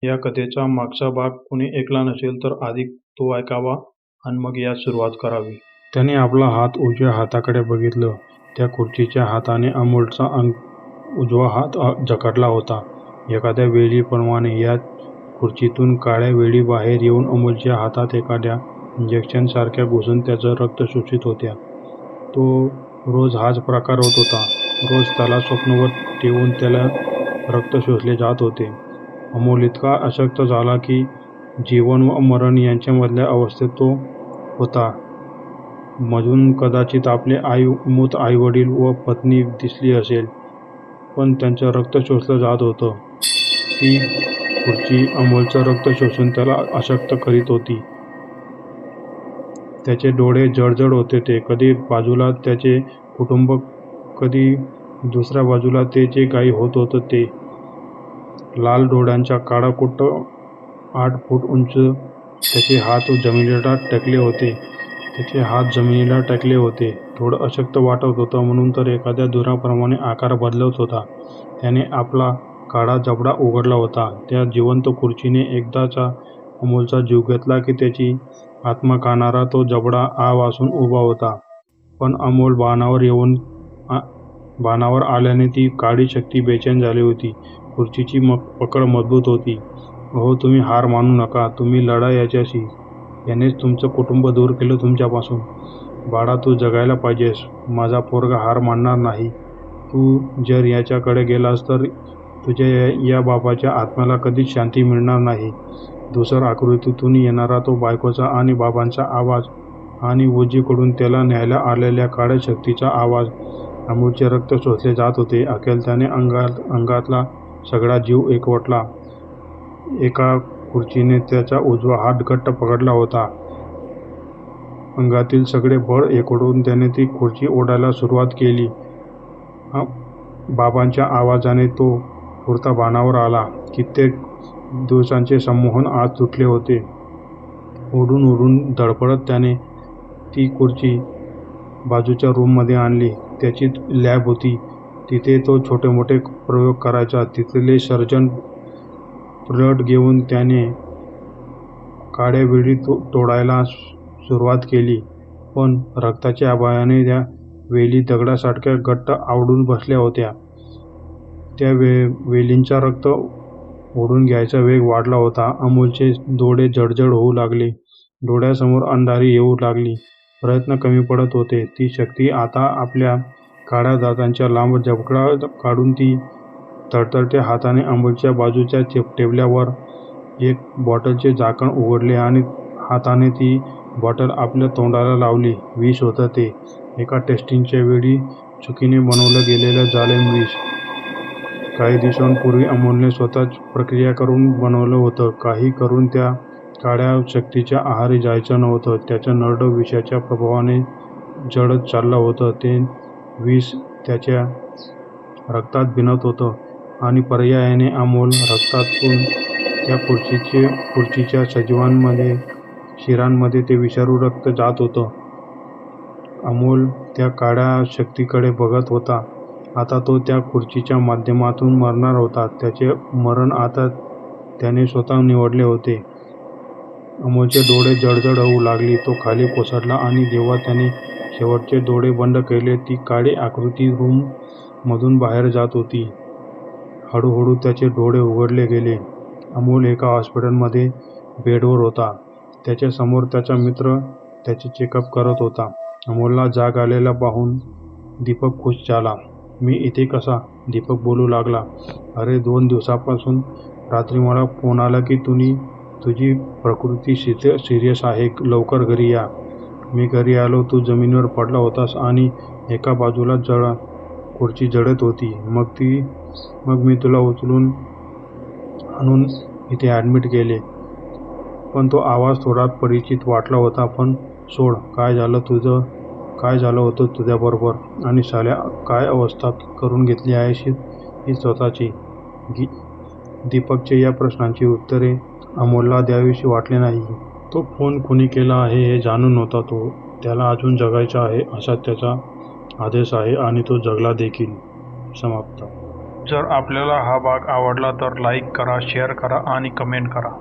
या कथेचा मागचा भाग कुणी ऐकला नसेल तर आधी तो ऐकावा आणि मग यास सुरुवात करावी. त्याने आपला हात उजव्या हाताकडे बघितलं. त्या खुर्चीच्या हाताने अमोलचा उजवा हात जखडला होता. एखाद्या वेलीप्रमाणे या खुर्चीतून काळ्या वेली बाहेर येऊन अमोलच्या हातात एखाद्या इंजेक्शनसारख्या घुसून त्याचं रक्त शोषित होत्या. तो रोज हाच प्रकार होत होता. रोज त्याला स्वप्नवत ठेवून त्याला रक्त शोषले जात होते. अमोल इतका अशक्त झाला की जीवन व मरण यांच्यामधल्या अवस्थेत तो होता. मधून कदाचित आपले मृत आईवडील व पत्नी दिसली असेल, पण त्यांचं रक्त शोषलं जात होतं. ती खुर्ची अमोलचं रक्त शोषून त्याला अशक्त करीत होती. त्याचे डोळे जळजळ होते ते. कधी बाजूला त्याचे कुटुंब, कधी दुसऱ्या बाजूला ते जे काही होत होतं ते. लाल डोळ्यांचा काळाकुट्ट 8 फूट उंच त्याचे हात जमिनीला टेकले होते. थोडं अशक्त वाटत होतं म्हणून तर एखाद्या दुराप्रमाणे आकार बदलत होता. त्याने आपला काळा जबडा उघडला होता. त्या जिवंत खुर्चीने एकदाचा अमोलचा जीव घेतला की त्याची आत्मा खाणारा तो जबडा आ वासून उभा होता. पण अमोल भानावर आल्याने ती काळी शक्ती बेचैन झाली होती. खुर्चीची पकड मजबूत होती. "अहो, तुम्ही हार मानू नका. तुम्ही लढा याच्याशी. यानेच तुमचं कुटुंब दूर केलं तुमच्यापासून. बाळा, तू जगायला पाहिजेस. माझा पोरगा हार मानणार नाही. तू जर याच्याकडे गेलास तर तुझ्या या बापाच्या आत्म्याला कधीच शांती मिळणार नाही." धूसर आकृतीतून येणारा तो बायकोचा आणि बाबांचा आवाज आणि उजवीकडून त्याला न्यायला आलेल्या काळ्या शक्तीचा आवाज. अमोलचे रक्त शोषले जात होते. अखेर त्याने अंगातला सगळा जीव एकवटला. एका खुर्चीने त्याचा उजवा हात घट्ट पकडला होता. अंगातील सगळे बळ एकवटून त्याने ती खुर्ची ओढायला सुरुवात केली. बाबांच्या आवाजाने तो पुरता भानावर आला. कित्येक दिवसांचे संमोहन आज तुटले होते. ओढून ओढून धडपडत त्याने ती खुर्ची बाजूच्या रूममध्ये आणली. त्याची लॅब होती. तिथे तो छोटे मोठे प्रयोग करायचा. तिथले सर्जन ब्लेड घेऊन त्याने काळ्या वेली तोडायला सुरुवात केली. पण रक्ताच्या आभाळाने त्या वेली दगडासारख्या घट्ट आवळून बसल्या होत्या. त्या वेलींचा रक्त ओढून घ्यायचा वेग वाढला होता. अमोलचे डोळे जळजळ होऊ लागले. डोळ्यासमोर अंधारी येऊ लागली. प्रयत्न कमी पडत होते. ती शक्ती आता आपल्या काळ्या दातांचा लांब जबडा काढून ती तळतळत्या हाताने अमोलच्या बाजूच्या टेबलावर एक बॉटलचे झाकण उघडले आणि हाताने ती बॉटल आपल्या तोंडाला लावली. विष होतं ते. एका टेस्टिंगच्या वेळी चुकीने बनवलं गेलेलं जालिम विष. काही दिवसांपूर्वी अमोलने स्वतःच प्रक्रिया करून बनवलं होतं. काही करून त्या काळ्या शक्तीच्या आहारी जायचं नव्हतं. त्याचं नरडं विषाच्या प्रभावाने जळत चाललं होतं. ते विष त्याच्या रक्तात भिनत होतं आणि पर्यायाने अमोल रक्तातून त्या खुर्चीच्या शिरांमध्ये ते विषारू रक्त जात होतं. अमोल त्या काळ्या शक्तीकडे बघत होता. आता तो त्या खुर्चीच्या माध्यमातून मरणार होता. त्याचे मरण आता त्याने स्वतः निवडले होते. अमोलचे डोळे जळजळ होऊ लागली. तो खाली कोसळला आणि जेव्हा त्याने शेवटचे डोळे बंद केले, ती काळी आकृती रूम मधून बाहेर जात होती. हळूहळू त्याचे डोळे उघडले गेले. अमोल एका हॉस्पिटलमध्ये बेडवर होता. त्याच्या समोर त्याचा मित्र त्याचे चेकअप करत होता. अमोलला जाग आलेला पाहून दीपक खुश झाला. "मी इथे कसा?" दीपक बोलू लागला. "अरे, 2 दिवसापासून रात्री मला फोन आला की तुझी प्रकृती सिरियस आहे. लवकर घरी या." मी घरी आलो. तू जमिनीवर पडला होतास आणि एका बाजूला खुर्ची जळत होती. मग मी तुला उचलून आणून इथे ॲडमिट केले. पण तो आवाज थोडा परिचित वाटला होता. पण सोड. काय झालं होतं तुझ्याबरोबर? आणि साल्या काय अवस्था करून घेतली आहेस ही स्वतःची?" दीपकच्या या प्रश्नांची उत्तरे अमोलला द्यावीशी वाटली नाही. तो फोन कुणी केला आहे हे जाणून नव्हता तो. त्याला अजून जगायचं आहे असा त्याचा आदेश आहे आणि तो जगला देखील. समाप्त. जर आपल्याला हा भाग आवडला तर लाईक करा, शेअर करा आणि कमेंट करा.